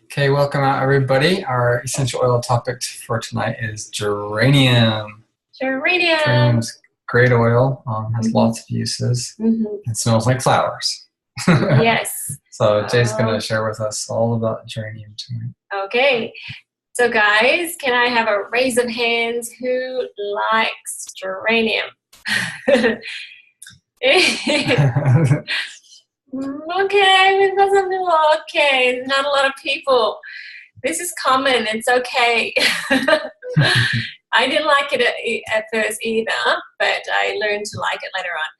Okay, welcome out everybody. Our essential oil topic for tonight is geranium. Geranium. Geranium is great oil, has lots of uses, and smells like flowers. Yes. So Jay's going to share with us all about geranium tonight. Okay. So guys, can I have a raise of hands who likes geranium? Okay, we've got some people. Okay, not a lot of people. This is common. It's okay. I didn't like it at first either, but I learned to like it later on.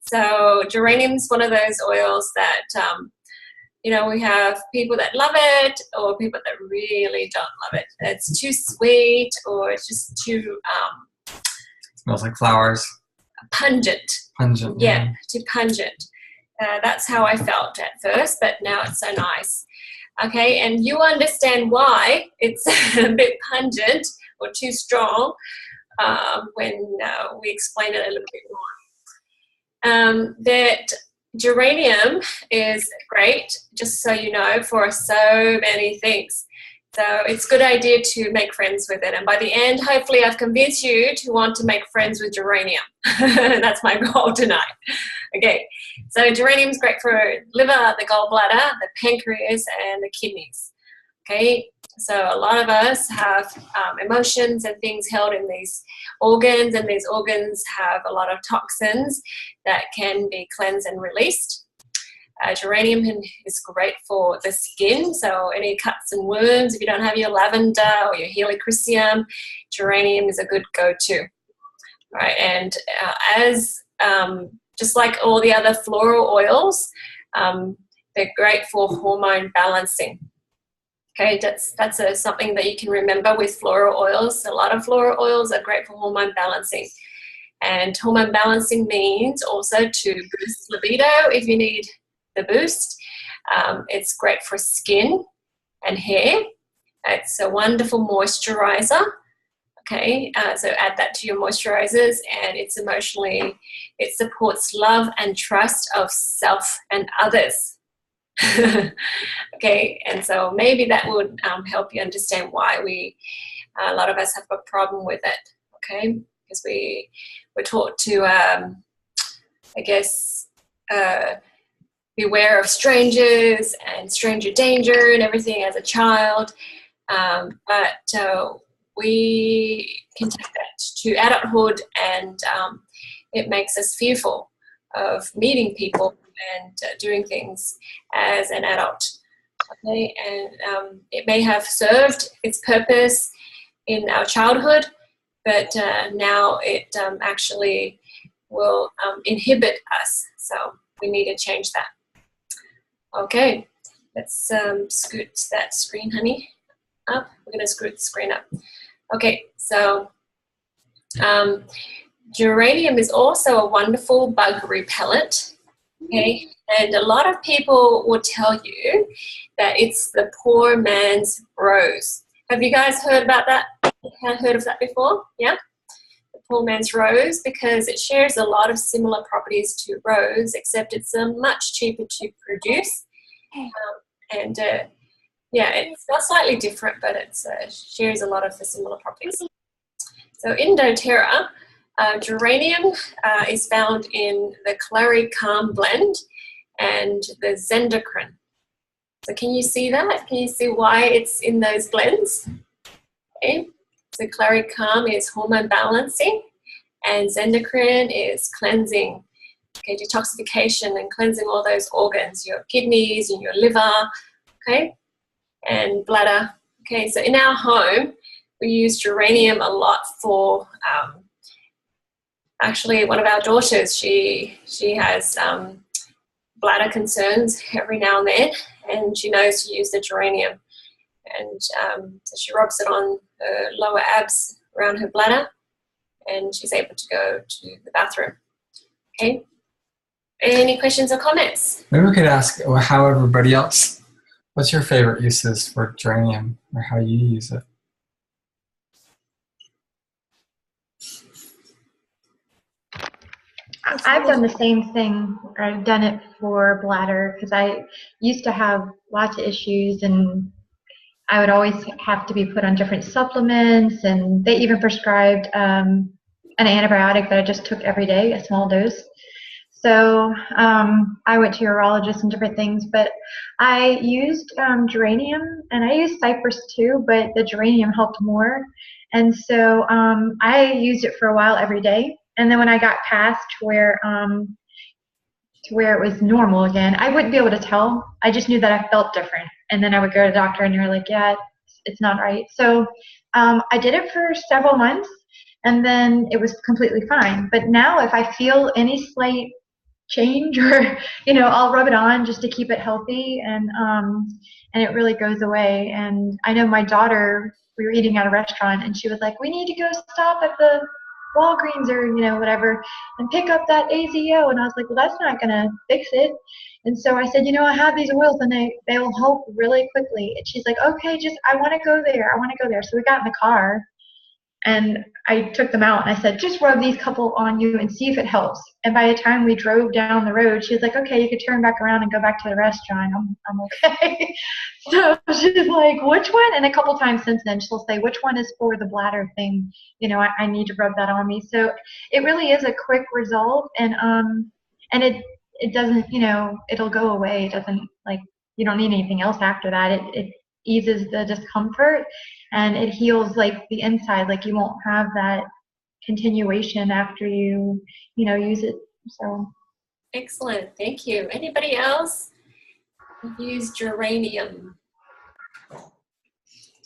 So geranium's one of those oils that, we have people that love it or people that really don't love it. It's too sweet or it's just too smells like flowers. Pungent. Pungent. Yeah, too pungent. That's how I felt at first, but now it's so nice. Okay, and you understand why it's a bit pungent or too strong when we explain it a little bit more. That geranium is great, just so you know, for so many things. So it's a good idea to make friends with it. And by the end, hopefully I've convinced you to want to make friends with geranium. That's my goal tonight. Okay, so geranium is great for liver, the gallbladder, the pancreas, and the kidneys. Okay, so a lot of us have emotions and things held in these organs, and these organs have a lot of toxins that can be cleansed and released. Geranium is great for the skin, so any cuts and wounds, if you don't have your lavender or your helichrysum, geranium is a good go-to. Right, and just like all the other floral oils, they're great for hormone balancing. Okay, that's something that you can remember with floral oils. A lot of floral oils are great for hormone balancing. And hormone balancing means also to boost libido if you need the boost. It's great for skin and hair. It's a wonderful moisturizer. Okay, so add that to your moisturizers, and it supports love and trust of self and others. Okay, and so maybe that would help you understand why a lot of us have a problem with it. Okay, because we're taught to, beware of strangers and stranger danger and everything as a child, but we can take that to adulthood, and it makes us fearful of meeting people and doing things as an adult. Okay, and it may have served its purpose in our childhood, but now it actually will inhibit us. So we need to change that. Okay, let's scoot that screen, honey, up. We're going to scoot the screen up. Okay, so geranium is also a wonderful bug repellent. Okay, and a lot of people will tell you that it's the poor man's rose. Have you guys heard about that? Heard of that before? Yeah? The poor man's rose, because it shares a lot of similar properties to rose, except it's much cheaper to produce. It's not slightly different, but it shares a lot of the similar properties. So in doTERRA, geranium is found in the claricum blend and the zendocrine. So can you see that? Can you see why it's in those blends? Okay. So claricum is hormone balancing, and zendocrine is cleansing, okay, detoxification and cleansing all those organs, your kidneys and your liver, okay, and bladder. Okay, so in our home, we use geranium a lot for, actually one of our daughters, she has bladder concerns every now and then, and she knows to use the geranium. And so she rubs it on her lower abs around her bladder, and she's able to go to the bathroom. Okay. Any questions or comments? Maybe we could ask how everybody else, what's your favorite uses for geranium, or how you use it? I've done the same thing. I've done it for bladder because I used to have lots of issues, and I would always have to be put on different supplements, and they even prescribed an antibiotic that I just took every day, a small dose. So I went to urologists and different things, but I used geranium, and I used cypress too, but the geranium helped more. And so I used it for a while every day. And then when I got past to where it was normal again, I wouldn't be able to tell. I just knew that I felt different. And then I would go to the doctor, and they're like, yeah, it's not right. So I did it for several months, and then it was completely fine. But now if I feel any slight change, or I'll rub it on just to keep it healthy, and it really goes away. And I know my daughter, we were eating at a restaurant, and she was like, we need to go stop at the Walgreens or whatever and pick up that AZO. And I was like, well, that's not gonna fix it. And so I said, I have these oils, and they will help really quickly. And she's like, okay, I want to go there. So we got in the car, and I took them out, and I said, just rub these couple on you and see if it helps. And by the time we drove down the road, she was like, okay, you could turn back around and go back to the restaurant. I'm okay. So she's like, which one? And a couple times since then, she'll say, which one is for the bladder thing? I need to rub that on me. So it really is a quick result, and it doesn't, it'll go away. It doesn't, like, you don't need anything else after that. It eases the discomfort, and it heals like the inside. Like, you won't have that continuation after you use it. So Excellent, thank you. Anybody else use geranium?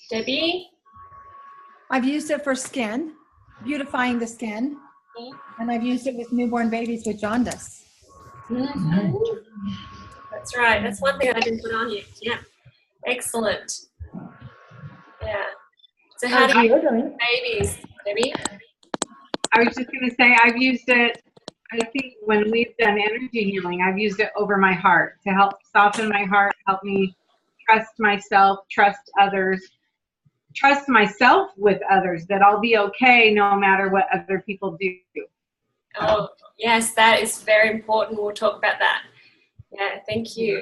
Debbie? I've used it for skin, beautifying the skin, and I've used it with newborn babies with jaundice. Mm-hmm. That's right. That's one thing I didn't put on yet. Yeah. Excellent. Yeah. So how do you use babies, Debbie? I was just going to say, I've used it, I think when we've done energy healing, I've used it over my heart to help soften my heart, help me trust myself, trust others, trust myself with others, that I'll be okay no matter what other people do. Oh, yes, that is very important. We'll talk about that. Yeah, thank you.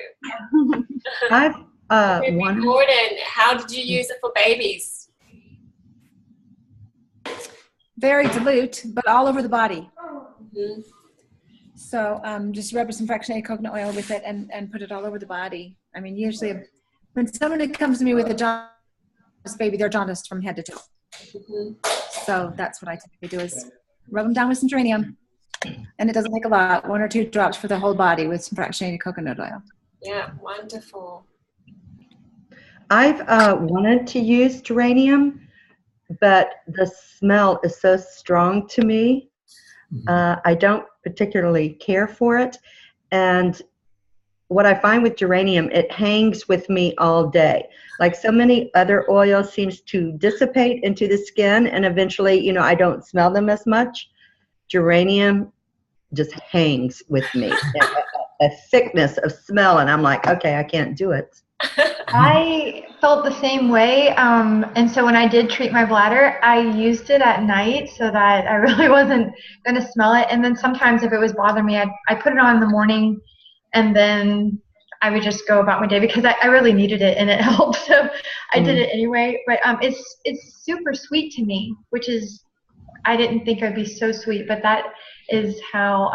I've Gordon, how did you use it for babies? Very dilute, but all over the body. Mm-hmm. So just rub some fractionated coconut oil with it and put it all over the body. I mean, usually when someone comes to me with a jaundice baby, they're jaundiced from head to toe. Mm-hmm. So that's what I typically do, is rub them down with some geranium. And it doesn't take a lot, 1 or 2 drops for the whole body with some fractionated coconut oil. Yeah, wonderful. I've wanted to use geranium, but the smell is so strong to me. I don't particularly care for it. And what I find with geranium, it hangs with me all day. Like so many other oils seems to dissipate into the skin, and eventually, I don't smell them as much. Geranium just hangs with me. A thickness of smell, and I'm like, okay, I can't do it. I felt the same way, and so when I did treat my bladder, I used it at night so that I really wasn't going to smell it. And then sometimes if it was bothering me, I put it on in the morning, and then I would just go about my day because I really needed it, and it helped. So I did it anyway. But it's super sweet to me, which is, I didn't think it would be so sweet, but that is how,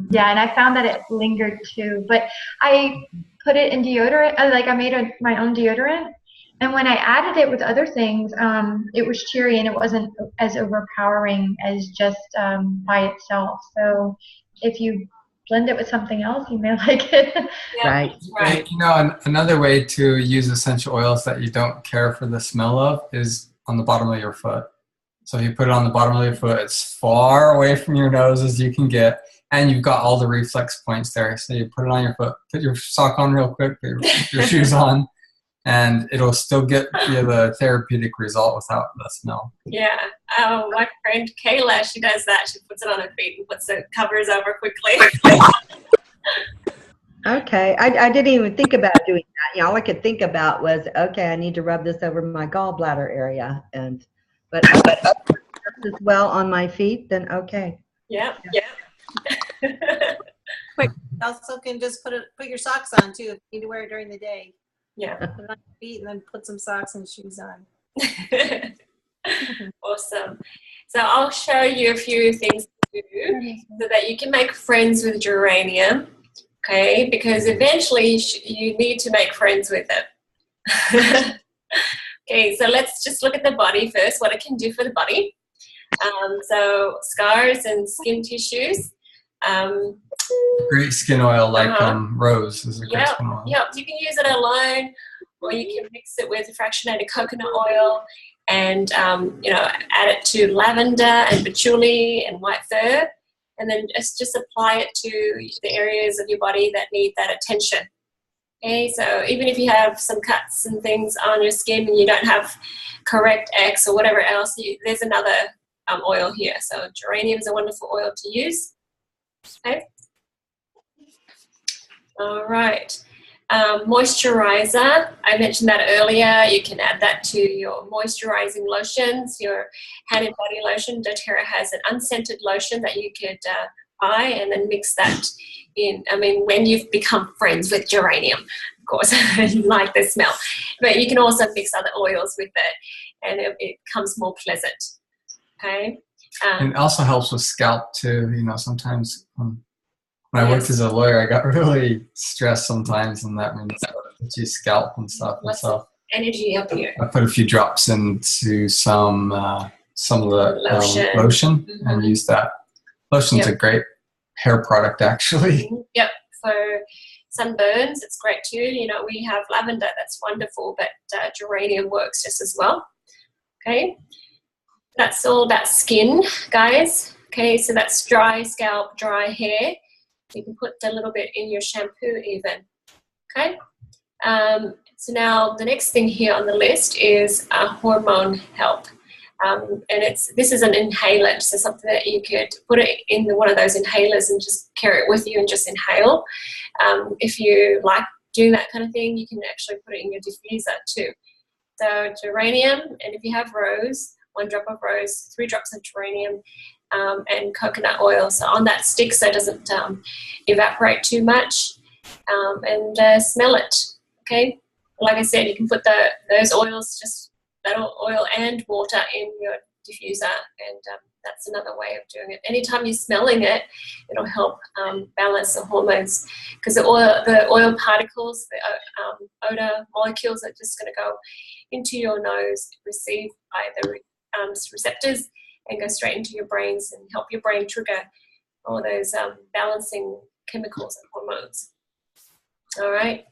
yeah, and I found that it lingered too. But I put it in deodorant, I made my own deodorant, and when I added it with other things, it was cheery, and it wasn't as overpowering as just by itself. So if you blend it with something else, you may like it. Yeah, Right. right. Another way to use essential oils that you don't care for the smell of is on the bottom of your foot. So if you put it on the bottom of your foot, it's far away from your nose as you can get, and you've got all the reflex points there. So you put it on your foot, put your sock on real quick, put your shoes on, and it'll still get you the therapeutic result without the smell. Yeah. My friend Kayla, she does that. She puts it on her feet and puts the covers over quickly. Okay, I didn't even think about doing that. All I could think about was, okay, I need to rub this over my gallbladder area, but as well on my feet, then okay. Yeah. Quick, also can just put your socks on too if you need to wear it during the day. Yeah. Put it on your feet and then put some socks and shoes on. Awesome. So I'll show you a few things to do so that you can make friends with geranium, okay? Because eventually you need to make friends with it. Okay, so let's just look at the body first, what it can do for the body. So scars and skin tissues. Great skin oil, like rose is a great skin oil. Yep, you can use it alone, or you can mix it with fractionated coconut oil and, add it to lavender and patchouli and white fir, and then just apply it to the areas of your body that need that attention. Okay, so even if you have some cuts and things on your skin and you don't have correct X or whatever else, there's another oil here. So geranium is a wonderful oil to use. Okay. All right. Moisturizer, I mentioned that earlier. You can add that to your moisturizing lotions, your hand and body lotion. doTERRA has an unscented lotion that you could buy and then mix that in. I mean, when you've become friends with geranium, of course, you like the smell. But you can also mix other oils with it and it becomes more pleasant. Okay. And it also helps with scalp too. Sometimes when I worked as a lawyer, I got really stressed sometimes, and that means itchy scalp and stuff. Lots of energy up here. I put a few drops into some of the lotion and use that. Lotion's a great hair product, actually. Yep. For sunburns, it's great too. We have lavender, that's wonderful, but geranium works just as well. Okay. That's all about skin, guys. Okay, so that's dry scalp, dry hair. You can put a little bit in your shampoo even. Okay. So now the next thing here on the list is hormone help. And this is an inhalant, so something that you could put it in one of those inhalers and just carry it with you and just inhale. If you like doing that kind of thing, you can actually put it in your diffuser too. So geranium, and if you have rose, 1 drop of rose, 3 drops of geranium, and coconut oil. So on that stick, so it doesn't evaporate too much, and smell it. Okay. Like I said, you can put those oils, just that oil and water in your diffuser, and that's another way of doing it. Anytime you're smelling it, it'll help balance the hormones, because the oil particles, the odor molecules are just going to go into your nose, receive by the receptors, and go straight into your brains and help your brain trigger all those balancing chemicals and hormones. All right.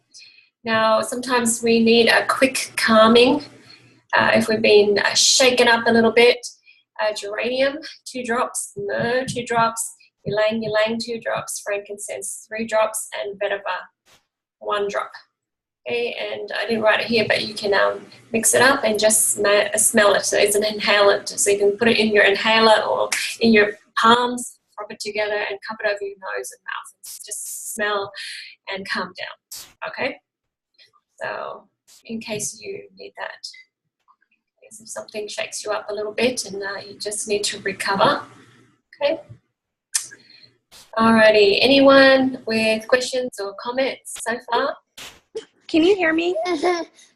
Now, sometimes we need a quick calming. If we've been shaken up a little bit, geranium, 2 drops, myrrh, 2 drops, ylang ylang, 2 drops, frankincense, 3 drops, and vetiver, 1 drop. Okay, and I didn't write it here, but you can mix it up and just smell it. So it's an inhalant, so you can put it in your inhaler or in your palms, rub it together and cup it over your nose and mouth, and just smell and calm down. Okay, so in case you need that, if something shakes you up a little bit and you just need to recover. Okay. Alrighty, anyone with questions or comments so far? Can you hear me?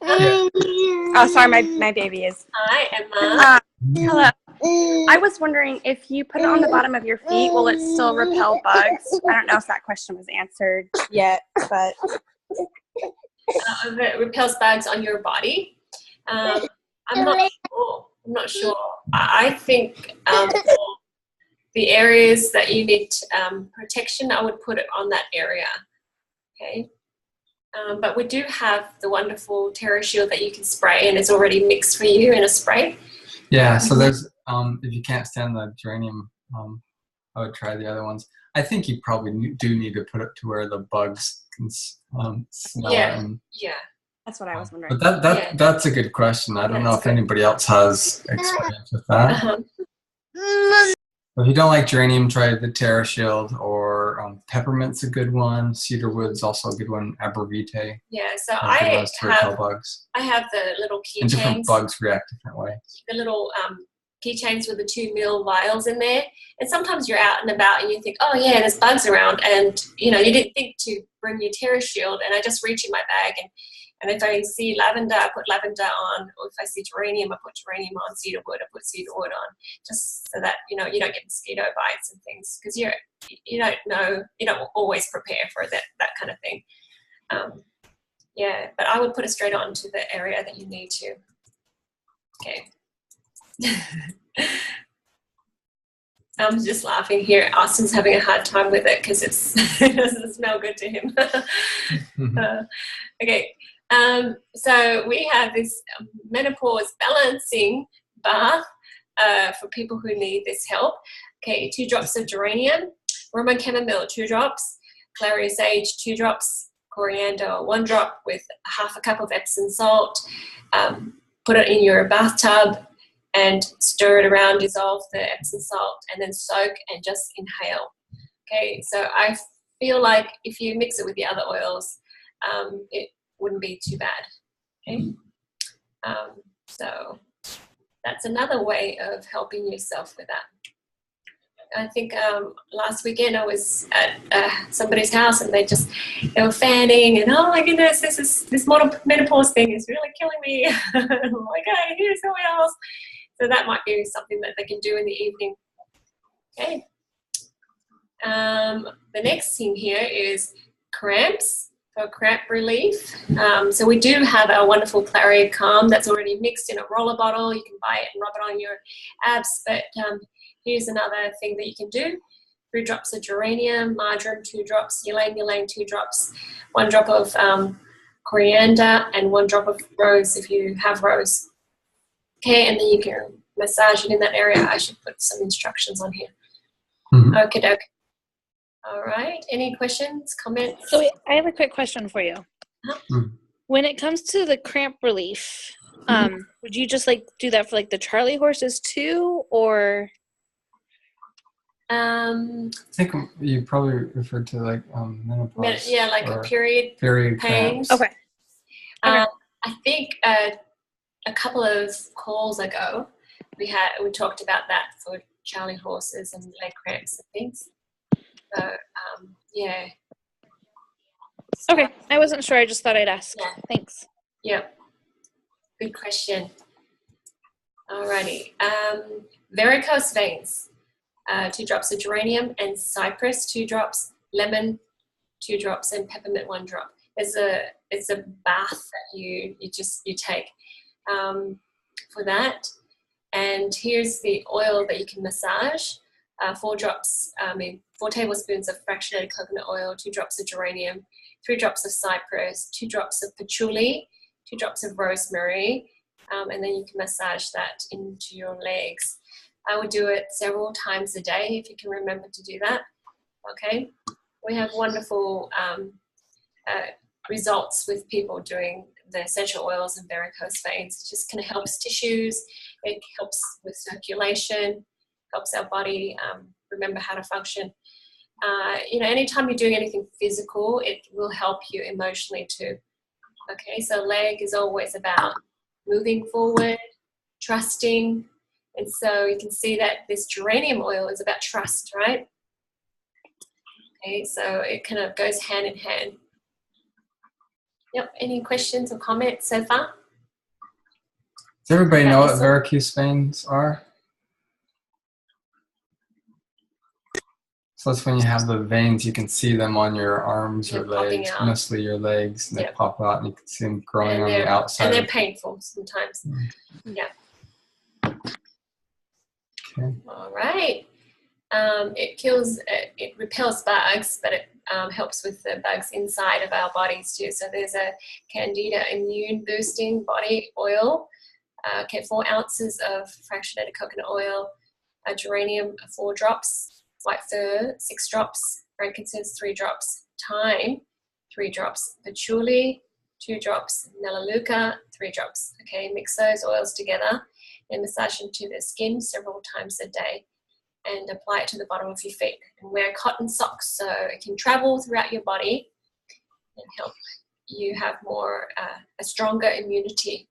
Oh, sorry, my baby is. Hi, Emma. Hello. I was wondering, if you put it on the bottom of your feet, will it still repel bugs? I don't know if that question was answered yet, but It repels bugs on your body. I'm not sure. I think the areas that you need protection, I would put it on that area. Okay. But we do have the wonderful Terra Shield that you can spray, and it's already mixed for you in a spray. Yeah, so there's, if you can't stand the geranium, I would try the other ones. I think you probably do need to put it to where the bugs can smell it. And, yeah. that's what I was wondering. But that's a good question. I don't know if anybody else has experience with that. If you don't like geranium, try the Terra Shield, or peppermint's a good one. Cedarwood's also a good one. Arborvitae. Yeah, so I have bugs. I have the little keychains. And different bugs react different ways. The little keychains with the 2 ml vials in there. And sometimes you're out and about and you think, oh yeah, there's bugs around, and you didn't think to bring your Terra Shield, and I just reach in my bag and And if I see lavender, I put lavender on. Or if I see geranium, I put geranium on. Cedarwood, I put cedarwood on, just so that you don't get mosquito bites and things, because you don't know, you don't always prepare for that kind of thing. Yeah, but I would put it straight on to the area that you need to. Okay. I'm just laughing here. Austin's having a hard time with it because it doesn't smell good to him. Okay. So we have this menopause balancing bath for people who need this help. Okay, 2 drops of geranium, Roman chamomile, 2 drops, clary sage, 2 drops, coriander, 1 drop with half a cup of Epsom salt. Put it in your bathtub and stir it around, dissolve the Epsom salt, and then soak and just inhale. Okay, so I feel like if you mix it with the other oils, it wouldn't be too bad. Okay, so that's another way of helping yourself with that. I think last weekend I was at somebody's house and they were fanning and, oh my goodness, this menopause thing is really killing me. I'm like, okay, here's something else. So that might be something that they can do in the evening. Okay. The next thing here is cramps, for cramp relief. So we do have our wonderful Clary Calm that's already mixed in a roller bottle. You can buy it and rub it on your abs, but here's another thing that you can do. 3 drops of geranium, marjoram 2 drops, ylang 2 drops, 1 drop of coriander, and 1 drop of rose if you have rose. Okay, and then you can massage it in that area. I should put some instructions on here. Okie doke. All right. Any questions, comments? So I have a quick question for you. When it comes to the cramp relief, would you just do that for the Charlie horses too, or? I think you probably referred to menopause. Yeah, like a period pain. Cramps. Okay. I think a couple of calls ago we talked about that for Charlie horses and leg cramps and things. So yeah. Okay, I wasn't sure. I just thought I'd ask. Yeah. Thanks. Yep. Good question. Alrighty. Varicose veins. 2 drops of geranium and cypress, 2 drops, lemon, 2 drops, and peppermint, 1 drop. It's a bath that you take for that. And here's the oil that you can massage. 4 tablespoons of fractionated coconut oil, 2 drops of geranium, 3 drops of cypress, 2 drops of patchouli, 2 drops of rosemary, and then you can massage that into your legs. I would do it several times a day if you can remember to do that. Okay, we have wonderful results with people doing the essential oils and varicose veins. It just kind of helps tissues. It helps with circulation, helps our body remember how to function. Anytime you're doing anything physical, it will help you emotionally too. Okay, so leg is always about moving forward, trusting. And so you can see that this geranium oil is about trust, right? Okay, so it kind of goes hand in hand. Yep, any questions or comments so far? Does everybody know what varicose veins are? So that's when you have the veins, you can see them on your arms or legs, mostly your legs, and they pop out and you can see them growing on the outside. And they're painful sometimes. Yeah. Okay. All right. It repels bugs, but it helps with the bugs inside of our bodies too. So there's a Candida immune boosting body oil. 4 ounces of fractionated coconut oil, geranium 4 drops, white fir 6 drops, frankincense 3 drops, thyme 3 drops, patchouli 2 drops, melaleuca 3 drops. Okay, mix those oils together and massage into the skin several times a day and apply it to the bottom of your feet. And wear cotton socks so it can travel throughout your body and help you have more a stronger immunity.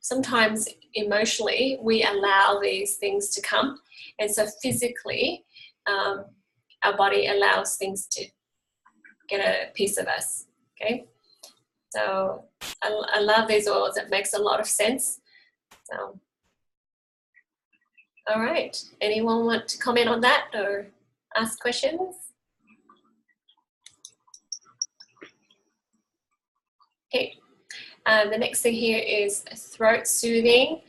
Sometimes emotionally we allow these things to come, and so physically our body allows things to get a piece of us. Okay, So I love these oils. It makes a lot of sense. So, all right. Anyone want to comment on that or ask questions? Okay. The next thing here is throat soothing.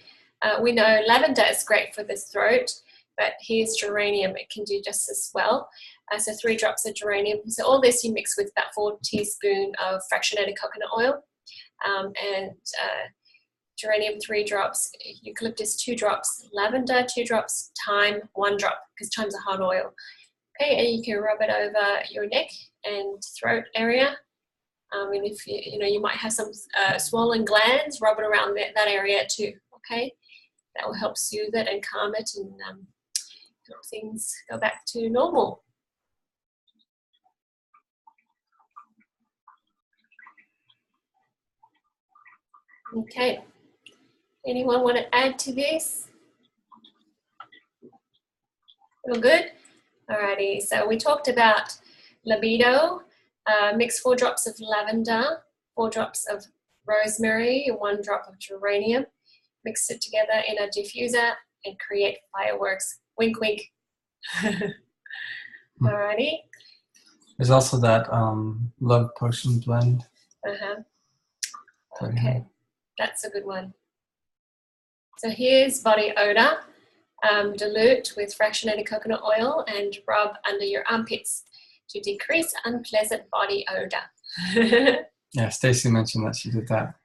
We know lavender is great for the throat, but here's geranium. It can do just as well. So 3 drops of geranium. So all this you mix with about 4 teaspoons of fractionated coconut oil, and geranium 3 drops, eucalyptus 2 drops, lavender 2 drops, thyme 1 drop, because thyme's a hot oil. Okay, and you can rub it over your neck and throat area. And if you might have some swollen glands, rub it around that area too. Okay, that will help soothe it and calm it and help things go back to normal. Okay, anyone want to add to this? All good? Alrighty, so we talked about libido. Mix 4 drops of lavender, 4 drops of rosemary, 1 drop of geranium. Mix it together in a diffuser and create fireworks. Wink, wink. Alrighty. There's also that love potion blend. Okay, that's a good one. So here's body odor. Dilute with fractionated coconut oil and rub under your armpits to decrease unpleasant body odor. Yeah, Stacy mentioned that she did that.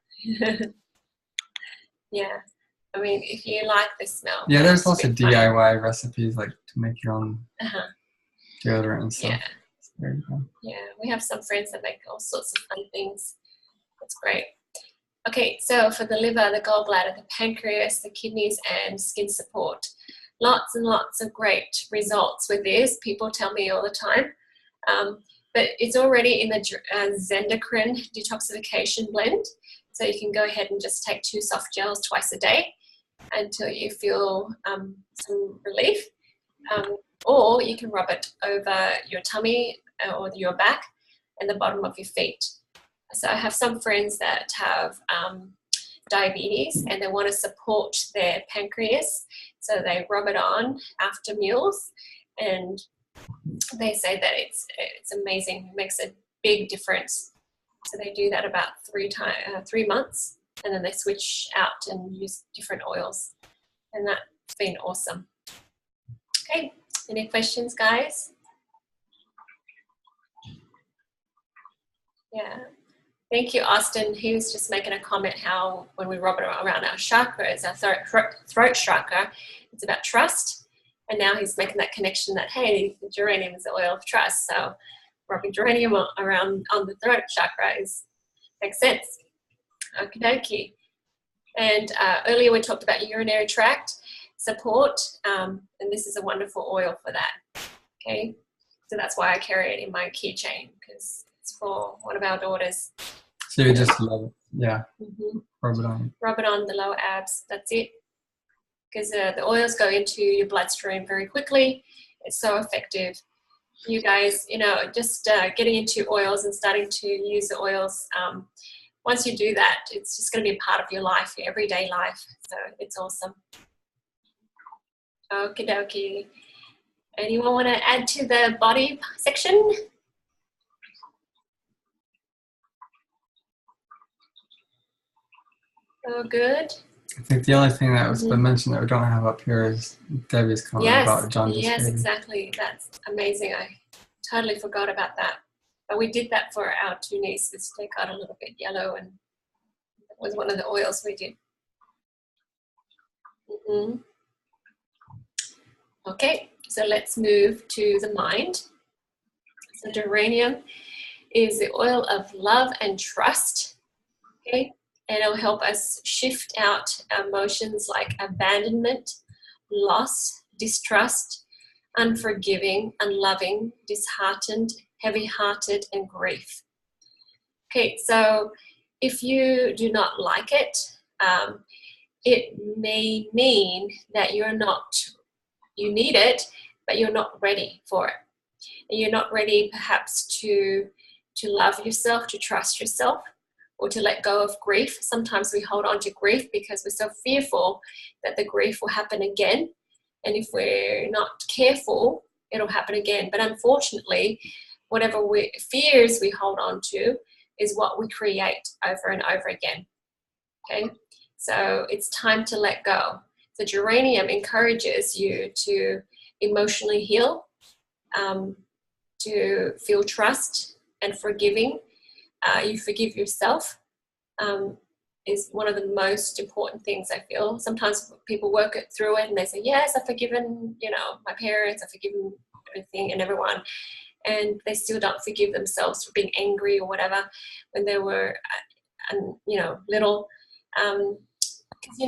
Yeah, I mean, if you like the smell. Yeah, there's also DIY recipes like to make your own deodorant and stuff. Yeah. There you go. Yeah, we have some friends that make all sorts of fun things. That's great. Okay, so for the liver, the gallbladder, the pancreas, the kidneys, and skin support. Lots and lots of great results with this. People tell me all the time. But it's already in the Zendocrine detoxification blend. So you can go ahead and just take 2 soft gels twice a day until you feel some relief. Or you can rub it over your tummy or your back and the bottom of your feet. So I have some friends that have diabetes and they want to support their pancreas. So they rub it on after meals and they say that it's amazing. It makes a big difference. So they do that about 3 months and then they switch out and use different oils. And that's been awesome. Okay, any questions, guys? Yeah. Thank you, Austin. He was just making a comment how when we rub it around our chakras, our throat chakra, it's about trust. And now he's making that connection that, hey, geranium is the oil of trust. So rubbing geranium around on the throat chakra makes sense. Okie dokie. And earlier we talked about urinary tract support. And this is a wonderful oil for that. Okay. So that's why I carry it in my keychain because it's for one of our daughters. So you just love it. Yeah. Rub it on. Rub it on the lower abs. That's it. Because the oils go into your bloodstream very quickly. It's so effective. You guys, just getting into oils and starting to use the oils, once you do that, it's just going to be a part of your life, your everyday life. So it's awesome. Okie dokie. Anyone want to add to the body section? Oh, good. I think the only thing that was been mentioned that we don't have up here is Debbie's comment about jaundice. Yes, exactly. That's amazing. I totally forgot about that. But we did that for our 2 nieces. They got a little bit yellow and it was one of the oils we did. Okay, so let's move to the mind. So geranium is the oil of love and trust. Okay. And it'll help us shift out emotions like abandonment, loss, distrust, unforgiving, unloving, disheartened, heavy-hearted, and grief. Okay, so if you do not like it, it may mean that you need it, but you're not ready for it. And you're not ready perhaps to love yourself, to trust yourself, or to let go of grief. Sometimes we hold on to grief because we're so fearful that the grief will happen again. And if we're not careful, it'll happen again. But unfortunately, whatever fears we hold on to is what we create over and over again. Okay, so it's time to let go. So geranium encourages you to emotionally heal, to feel trust and forgiving. You forgive yourself is one of the most important things, I feel. Sometimes people work through it and they say, yes, I've forgiven, my parents, I've forgiven everything and everyone. And they still don't forgive themselves for being angry or whatever when they were, little. Because,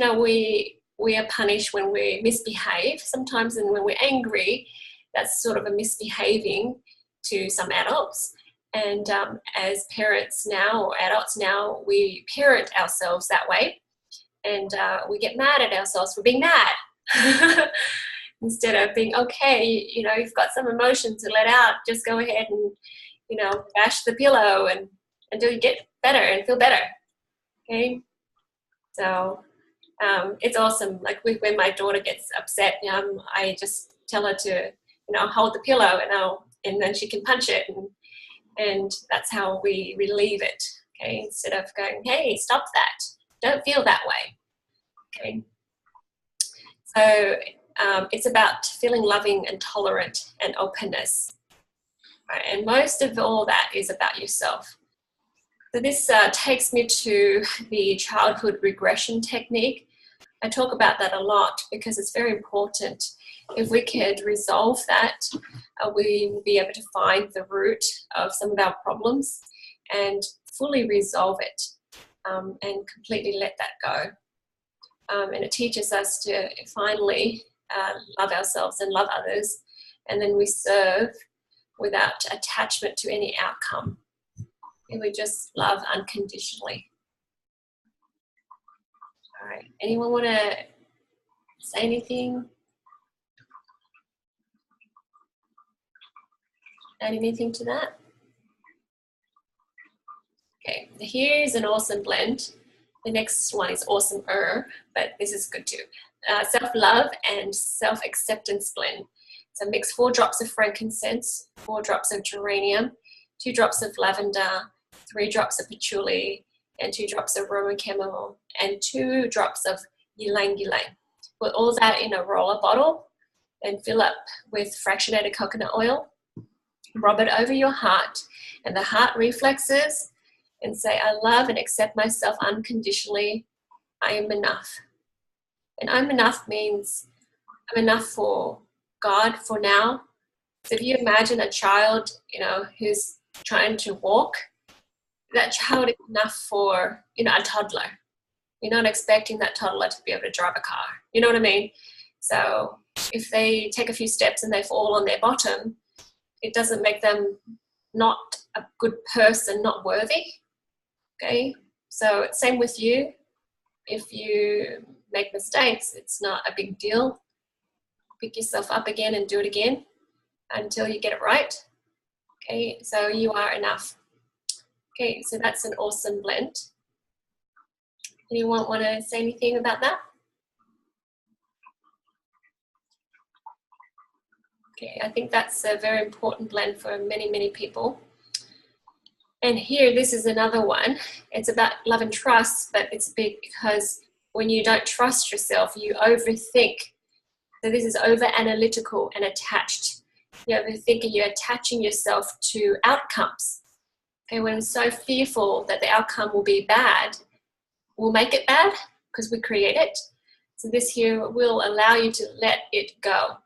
we are punished when we misbehave sometimes, and when we're angry, that's sort of a misbehaving to some adults. And as parents now, or adults now, we parent ourselves that way, and we get mad at ourselves for being mad. Instead of being, okay, you've got some emotion to let out, just go ahead and, bash the pillow and until you get better and feel better. Okay? So it's awesome. Like when my daughter gets upset, I just tell her to, hold the pillow and then she can punch it. And that's how we relieve it. Okay? Instead of going, hey, stop that. Don't feel that way. Okay? So it's about feeling loving and tolerant and openness. Right? And most of all that is about yourself. So this takes me to the childhood regression technique. I talk about that a lot because it's very important. If we could resolve that, we will be able to find the root of some of our problems and fully resolve it and completely let that go. And it teaches us to finally love ourselves and love others, and then we serve without attachment to any outcome. And we just love unconditionally. All right. Anyone want to say anything? Add anything to that? Okay. Here's an awesome blend. The next one is awesomer, but this is good too. Self-love and self-acceptance blend. So mix 4 drops of frankincense, 4 drops of geranium, 2 drops of lavender, 3 drops of patchouli, and 2 drops of Roman chamomile, and 2 drops of ylang ylang. Put all that in a roller bottle and fill up with fractionated coconut oil. Rub it over your heart and the heart reflexes and say, I love and accept myself unconditionally. I am enough. And I'm enough means I'm enough for God for now. So if you imagine a child, who's trying to walk, that child is enough for, a toddler. You're not expecting that toddler to be able to drive a car. You know what I mean? So if they take a few steps and they fall on their bottom, it doesn't make them not a good person, not worthy. Okay? So same with you. If you make mistakes, it's not a big deal. Pick yourself up again and do it again until you get it right. Okay, so you are enough. Okay, so that's an awesome blend. Anyone want to say anything about that? Okay, I think that's a very important blend for many, many people. And here, this is another one. It's about love and trust, but it's big because when you don't trust yourself, you overthink. So this is over-analytical and attached. You overthink and you're attaching yourself to outcomes. Okay, when we're so fearful that the outcome will be bad, we'll make it bad because we create it. So this here will allow you to let it go.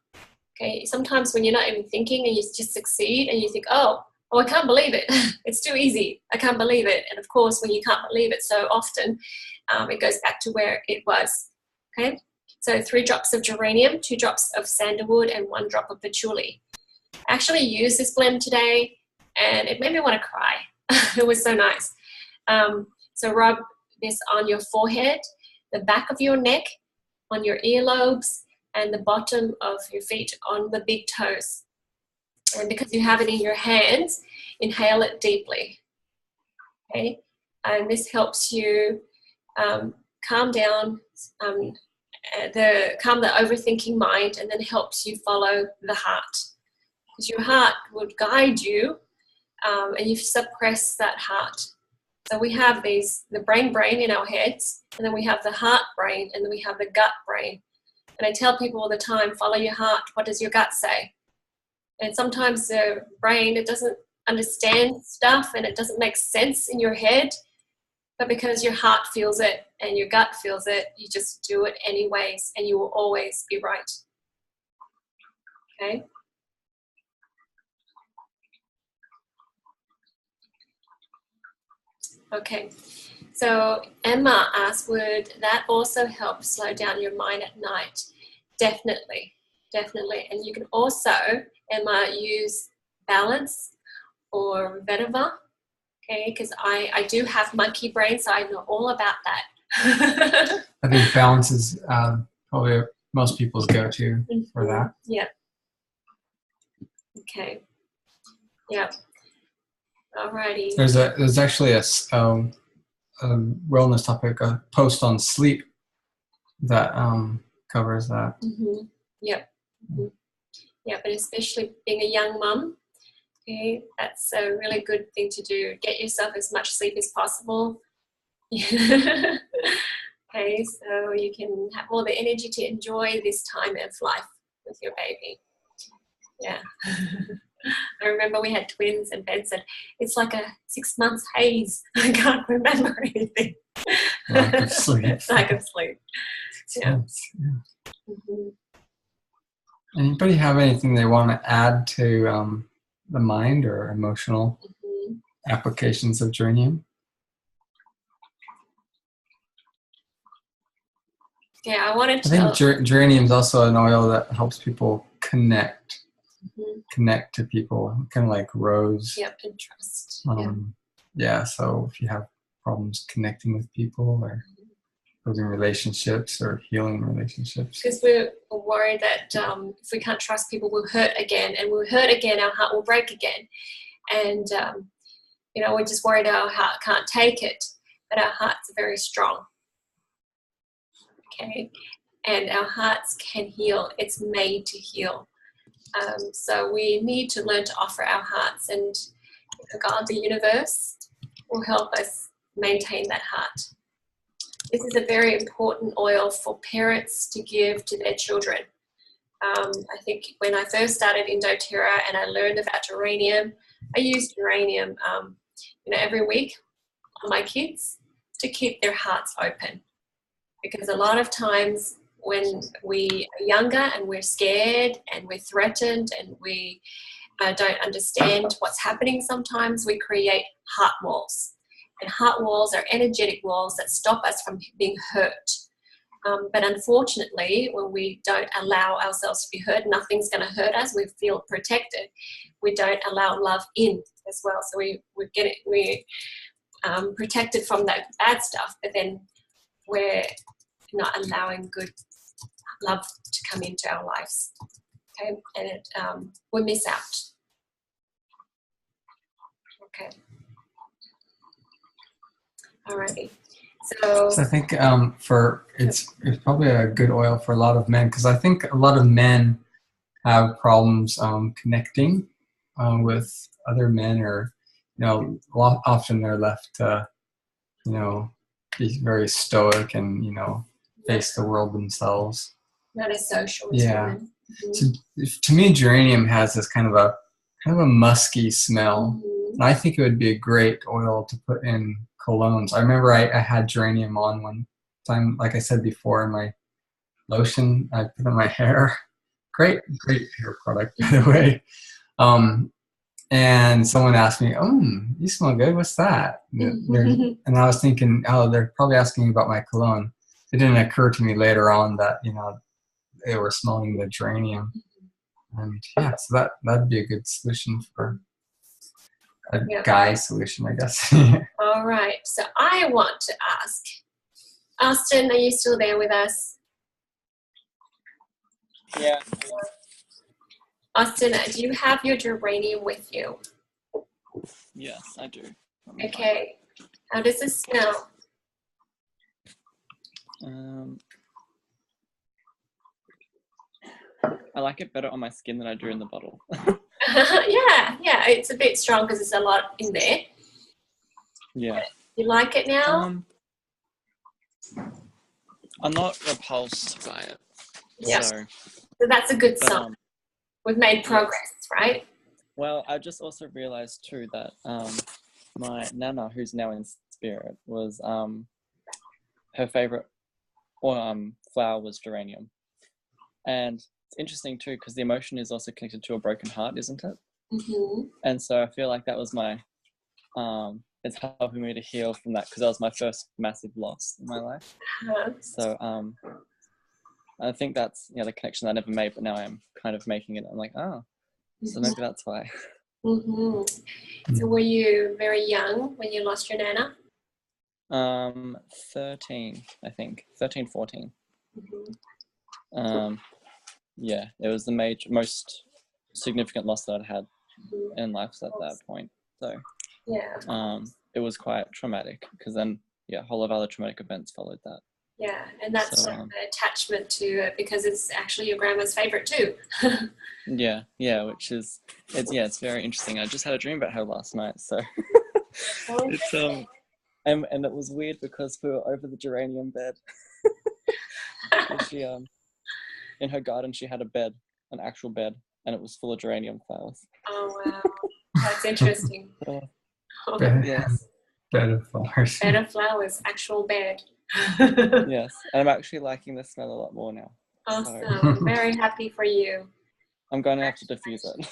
Okay, sometimes when you're not even thinking and you just succeed and you think, oh, I can't believe it. It's too easy. I can't believe it. And of course, when you can't believe it so often, it goes back to where it was. Okay, so 3 drops of geranium, 2 drops of sandalwood, and 1 drop of patchouli. I actually used this blend today, and it made me want to cry. It was so nice. So rub this on your forehead, the back of your neck, on your earlobes, and the bottom of your feet on the big toes. And because you have it in your hands, inhale it deeply. Okay? and this helps you calm down, calm the overthinking mind, and then helps you follow the heart, because your heart would guide you, and you suppress that heart. So we have the brain in our heads, and then we have the heart brain, and then we have the gut brain. And I tell people all the time, follow your heart. What does your gut say? And sometimes the brain, it doesn't understand stuff and it doesn't make sense in your head, but because your heart feels it and your gut feels it, you just do it anyways, and you will always be right. Okay? Okay, so Emma asked, would that also help slow down your mind at night? Definitely, definitely. And you can also, Emma, use balance or vetiver, okay, because I do have monkey brain, so I know all about that. I think balance is probably most people's go-to for that. Yeah. Okay. Yeah. Alrighty. There's actually a wellness topic, a post on sleep that covers that. Yep. Yeah, but especially being a young mum, okay, that's a really good thing to do. Get yourself as much sleep as possible. Okay, so you can have all the energy to enjoy this time of life with your baby. Yeah. I remember we had twins, and Ben said, it's like a 6 months haze. I can't remember anything. Lack of sleep. Lack of sleep. Yeah. Anybody have anything they want to add to the mind or emotional applications of geranium? Yeah, I wanted to. I think geranium is also an oil that helps people connect to people, kind of like rose. Yep, and trust. Yeah, so if you have problems connecting with people or building relationships or healing relationships. Because we're worried that if we can't trust people, we'll hurt again, and we'll hurt again, our heart will break again. And, we're just worried our heart can't take it, but our hearts are very strong. Okay, and our hearts can heal. It's made to heal. So we need to learn to offer our hearts, and God, the universe, will help us maintain that heart. This is a very important oil for parents to give to their children. I think when I first started in doTERRA and I learned about geranium, I used geranium every week on my kids to keep their hearts open. Because a lot of times when we are younger and we're scared and we're threatened and we don't understand what's happening, sometimes we create heart walls. And heart walls are energetic walls that stop us from being hurt. But unfortunately, when we don't allow ourselves to be hurt, nothing's going to hurt us. We feel protected. We don't allow love in as well. So we're protected from that bad stuff, but then we're not allowing good love to come into our lives. Okay, and we miss out. Okay. Alrighty. So I think it's probably a good oil for a lot of men, because I think a lot of men have problems connecting with other men, or often they're left to be very stoic and face the world themselves. Not as social. Yeah. So to me, geranium has this kind of a musky smell. And I think it would be a great oil to put in colognes. I remember I had geranium on one time, like I said before, in my lotion I put in my hair. Great hair product, by the way. And someone asked me, you smell good, what's that? And I was thinking, they're probably asking about my cologne. It didn't occur to me later on that, they were smelling the geranium. And yeah, so that'd be a good solution for a guy solution, I guess. All right, so I want to ask, Austin, are you still there with us? Yeah. Austin, do you have your geranium with you? Yes, I do. Okay. How does it smell? I like it better on my skin than I do in the bottle. Yeah, it's a bit strong because there's a lot in there. Yeah. You like it now? I'm not repulsed by it. Yeah. So that's a good sign. We've made progress, right? Well, I just also realized too that my Nana, who's now in spirit, was her favorite flower was geranium. And it's interesting too because the emotion is also connected to a broken heart, isn't it? Mm-hmm. And so I feel like that was my it's helping me to heal from that because that was my first massive loss in my life. So I think that's the connection that I never made, but now I'm kind of making it. I'm like, so maybe that's why. Mm-hmm. So were you very young when you lost your Nana? 13, I think. 13, 14. Mm-hmm. Yeah, it was the most significant loss that I'd had in life at that point. So yeah, it was quite traumatic because then a whole lot of other traumatic events followed that. Yeah, and that's the attachment to it because it's actually your grandma's favorite too. yeah, which is it's very interesting. I just had a dream about her last night, so it's and it was weird because we were over the geranium bed. She in her garden she had a bed, an actual bed, and it was full of geranium flowers. Oh wow, that's interesting. Yes. Bed of flowers. Bed of flowers, actual bed. Yes, and I'm actually liking the smell a lot more now. Awesome. So. Very happy for you. I'm going to have to diffuse it.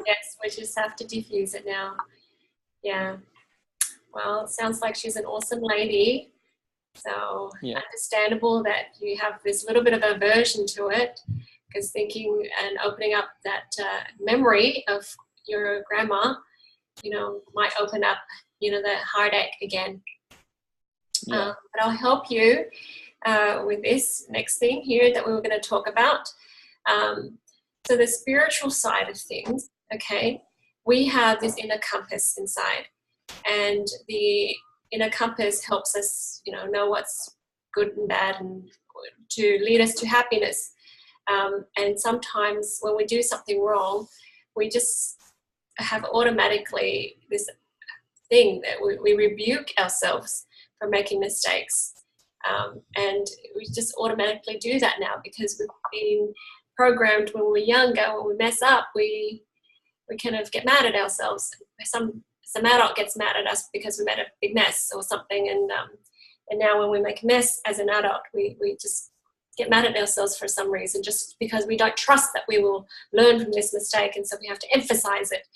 Yes, we just have to diffuse it now. Yeah. Well, it sounds like she's an awesome lady. So understandable that you have this little bit of aversion to it because thinking and opening up that memory of your grandma, might open up, the heartache again. But I'll help you with this next thing here that we were going to talk about. So the spiritual side of things, okay, we have this inner compass inside, and the inner compass helps us, know what's good and bad and to lead us to happiness. And sometimes when we do something wrong, we just have automatically this thing that we rebuke ourselves for making mistakes. And we just automatically do that now because we've been programmed when we're younger. When we mess up, we kind of get mad at ourselves. Some adult gets mad at us because we made a big mess or something, and now when we make a mess as an adult, we just get mad at ourselves for some reason, just because we don't trust that we will learn from this mistake, and so we have to emphasize it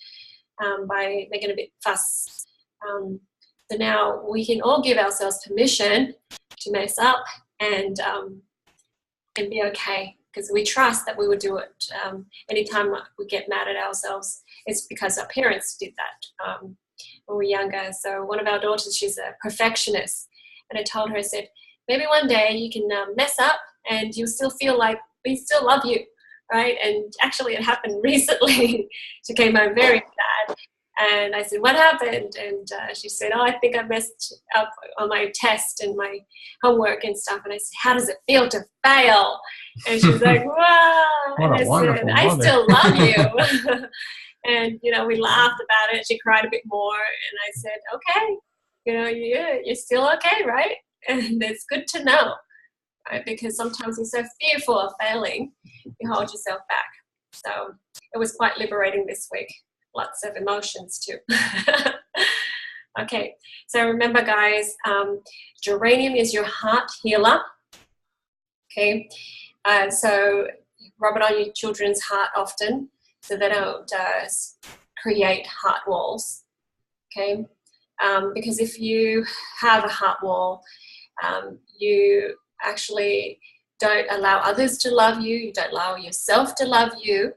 by making a bit fuss. So now we can all give ourselves permission to mess up and be okay, because we trust that we would do it. Anytime we get mad at ourselves, it's because our parents did that when we were younger. So one of our daughters, she's a perfectionist, and I told her, I said, maybe one day you can mess up and you'll still feel like we still love you, right? And actually it happened recently. She came home very sad. And I said, what happened? And she said, I think I messed up on my test and my homework and stuff. And I said, how does it feel to fail? And she's like, wow. And I said, I still love you. And, we laughed about it. She cried a bit more. And I said, okay, you're still okay, right? And it's good to know, right? Because sometimes you're so fearful of failing, you hold yourself back. So it was quite liberating this week. Lots of emotions too. Okay, so remember guys, geranium is your heart healer. Okay, so rub it on your children's heart often so they don't create heart walls. Okay, because if you have a heart wall, you actually don't allow others to love you, you don't allow yourself to love you.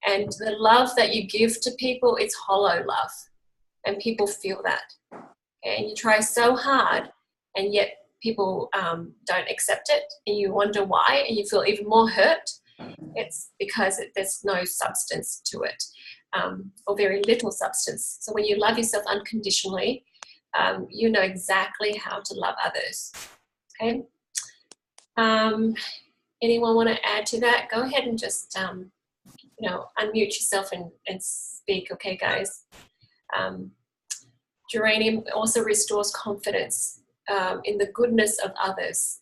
And the love that you give to people, it's hollow love. And people feel that. And you try so hard, and yet people don't accept it. And you wonder why, and you feel even more hurt. It's because there's no substance to it, or very little substance. So when you love yourself unconditionally, you know exactly how to love others. Okay. Anyone want to add to that? Go ahead and just, unmute yourself and speak. Okay, guys. Geranium also restores confidence in the goodness of others.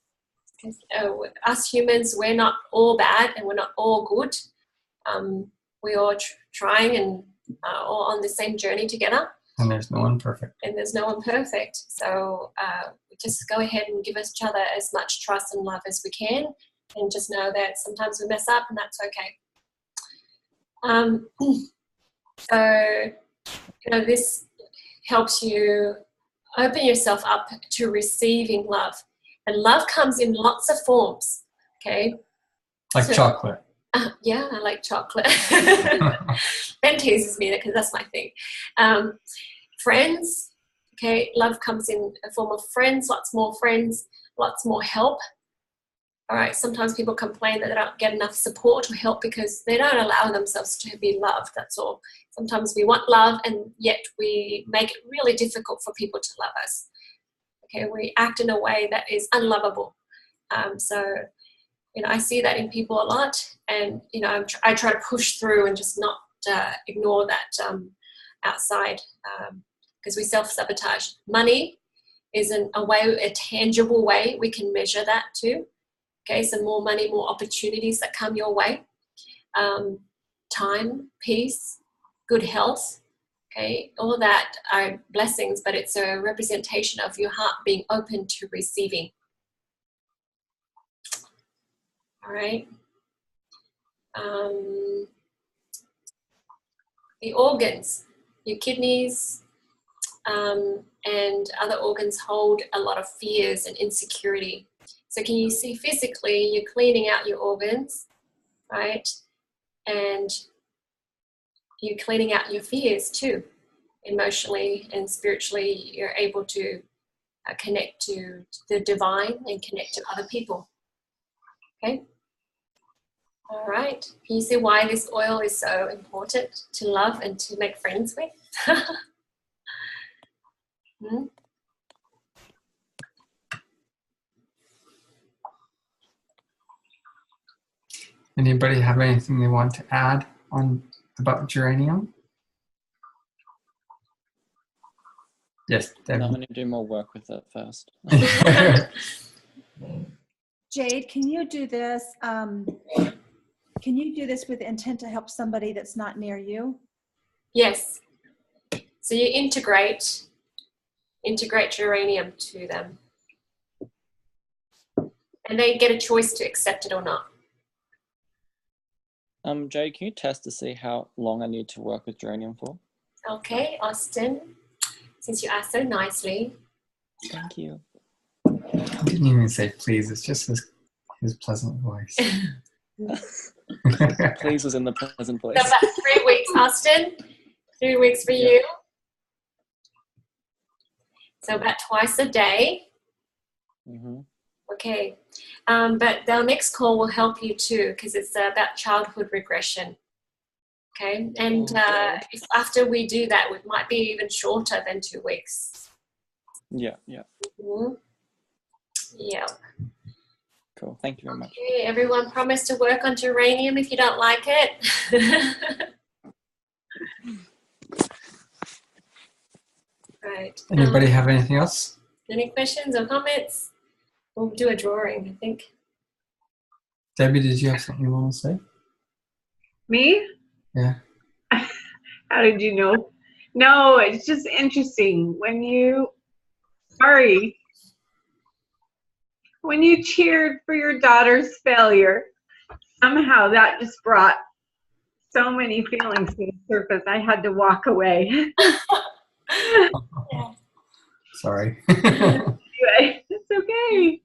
Us humans, we're not all bad and we're not all good. We're all trying and all on the same journey together. And there's no one perfect. And there's no one perfect. So just go ahead and give each other as much trust and love as we can. And just know that sometimes we mess up and that's okay. So, this helps you open yourself up to receiving love. And love comes in lots of forms, okay? Like chocolate. Yeah, I like chocolate. Ben teases me because that's my thing. Friends, okay? Love comes in a form of friends, lots more help. All right, sometimes people complain that they don't get enough support or help because they don't allow themselves to be loved, that's all. Sometimes we want love and yet we make it really difficult for people to love us. Okay, we act in a way that is unlovable. I see that in people a lot, and I try to push through and just not ignore that outside because we self-sabotage. Money is a tangible way we can measure that too. Okay, so more money, more opportunities that come your way. Time, peace, good health. Okay, all that are blessings, but it's a representation of your heart being open to receiving. All right. The organs, your kidneys and other organs hold a lot of fears and insecurity. So can you see physically you're cleaning out your organs, right? And you're cleaning out your fears too. Emotionally and spiritually, you're able to connect to the divine and connect to other people. Okay? All right. Can you see why this oil is so important to love and to make friends with? Anybody have anything they want to add on about geranium? Yes, Debbie. No, I need to do more work with it first. Jade, can you do this? Can you do this with intent to help somebody that's not near you? Yes. So you integrate geranium to them. And they get a choice to accept it or not. Jade, can you test to see how long I need to work with geranium for? Okay, Austin, since you asked so nicely. Thank you. I didn't even say please, it's just his pleasant voice. Please was in the present voice. So about 3 weeks, Austin. 3 weeks for you. So about twice a day. Mm-hmm. Okay. But our next call will help you too, because it's about childhood regression. Okay. And if after we do that, it might be even shorter than 2 weeks. Yeah. Mm-hmm. Yeah. Cool. Thank you very much. Okay, everyone promise to work on geranium if you don't like it. Right. Anybody have anything else? Any questions or comments? We'll do a drawing, I think. Debbie, did you have something you want to say? Me? Yeah. How did you know? No, it's just interesting. When you cheered for your daughter's failure, somehow that just brought so many feelings to the surface. I had to walk away. Sorry. Anyway, it's okay.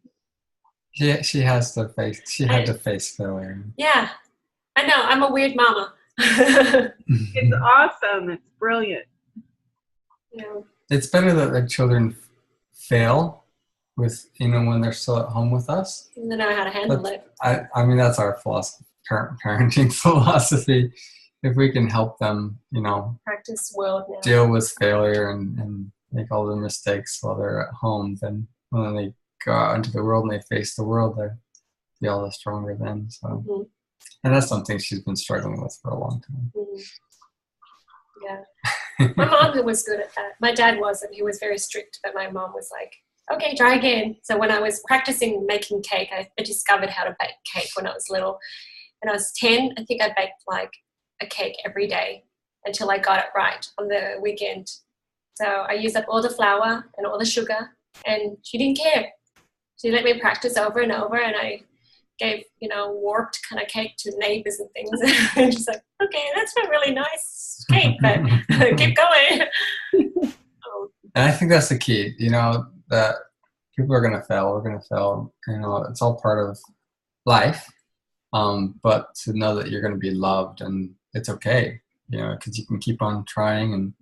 She has to face. She had to face failure. Yeah, I know. I'm a weird mama. It's awesome. It's brilliant. Yeah. It's better that the children fail with when they're still at home with us. They know how to handle it. I mean, that's our philosophy, parenting philosophy. If we can help them, practice world now. deal with failure and make all the mistakes while they're at home, then when they go out into the world and they face the world, they'll be all the stronger then. So, and that's something she's been struggling with for a long time. Yeah. My mom was good at that. My dad wasn't. He was very strict, but my mom was like, okay, try again. So when I was practicing making cake, I discovered how to bake cake when I was little. When I was 10, I think I baked like a cake every day until I got it right on the weekend. So I used up all the flour and all the sugar, and she didn't care. She let me practice over and over, and I gave, warped kind of cake to neighbors and things. And she's like, okay, that's not really nice cake, but keep going. And I think that's the key, that people are going to fail. We're going to fail. It's all part of life. But to know that you're going to be loved and it's okay, because you can keep on trying and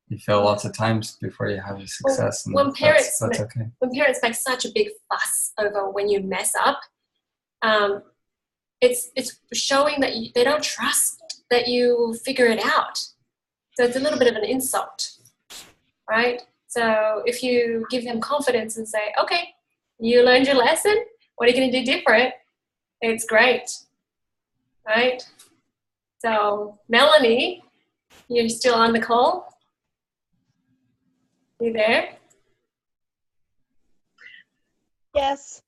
you fail lots of times before you have a success. And when parents, that's okay. When parents make such a big fuss over when you mess up, it's showing that they don't trust that you figure it out. So it's a little bit of an insult, right? So if you give them confidence and say, okay, you learned your lesson, what are you going to do different? It's great, right? So Melanie, you're still on the call? You there? Yes.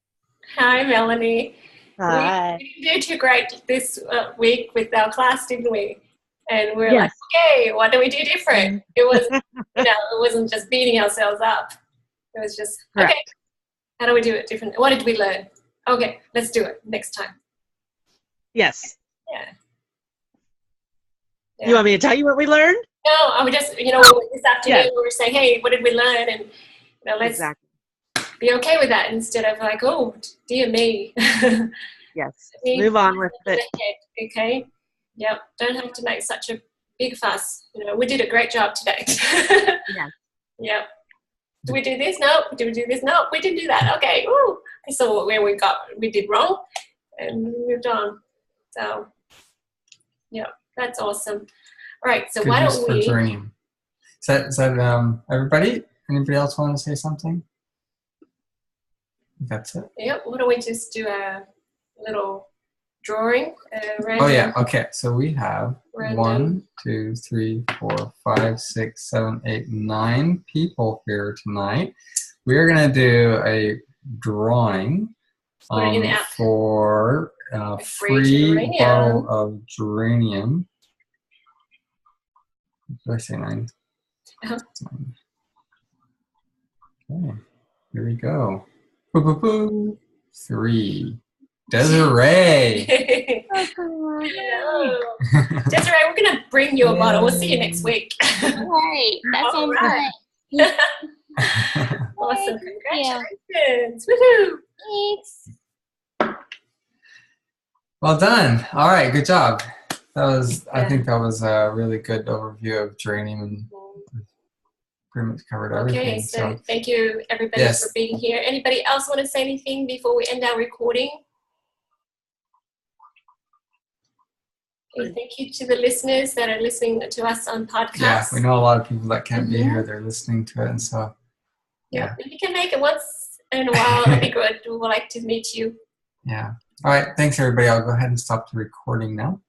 Hi, Melanie. Hi. We didn't do too great this week with our class, didn't we? And we're Yes. like, okay, what do we do different? It was, it wasn't just beating ourselves up. It was just, Correct. okay, how do we do it different? What did we learn? Okay, let's do it next time. Yes. Yeah. You want me to tell you what we learned? No, I would just, this afternoon Yes. we were saying, hey, what did we learn? And, let's Exactly. be okay with that instead of like, oh, dear me. Yes. Move on with it. Okay. Yep. Don't have to make such a big fuss. We did a great job today. Yes. Yep. Did we do this? No. Did we do this? No, we didn't do that. Okay. Ooh. I saw where we did wrong and we moved on. So, yeah, that's awesome. All right. So Good why use don't for we? Geranium. Is that everybody? Anybody else want to say something? That's it. Yep. Why don't we just do a little drawing? Oh yeah. Okay. So we have Random. 1, 2, 3, 4, 5, 6, 7, 8, 9 people here tonight. We're gonna do a drawing Put it in the app. for a free geranium. bottle of geranium. Did I say 9? Uh-huh. Okay. Here we go. Boo, boo, boo. 3. Desiree. Hello. Desiree, we're going to bring you a bottle. We'll see you next week. Right. That sounds right. good. Awesome. Yeah. Congratulations. Woohoo. Thanks. Well done. All right. Good job. I think that was a really good overview of geranium and pretty much covered everything. Okay, so thank you everybody Yes. for being here. Anybody else want to say anything before we end our recording? Okay, thank you to the listeners that are listening to us on podcasts. Yeah, we know a lot of people that can't be here. They're listening to it, and so Yeah, if you can make it once in a while, that'd be good. We would like to meet you. yeah. All right. Thanks, everybody. I'll go ahead and stop the recording now.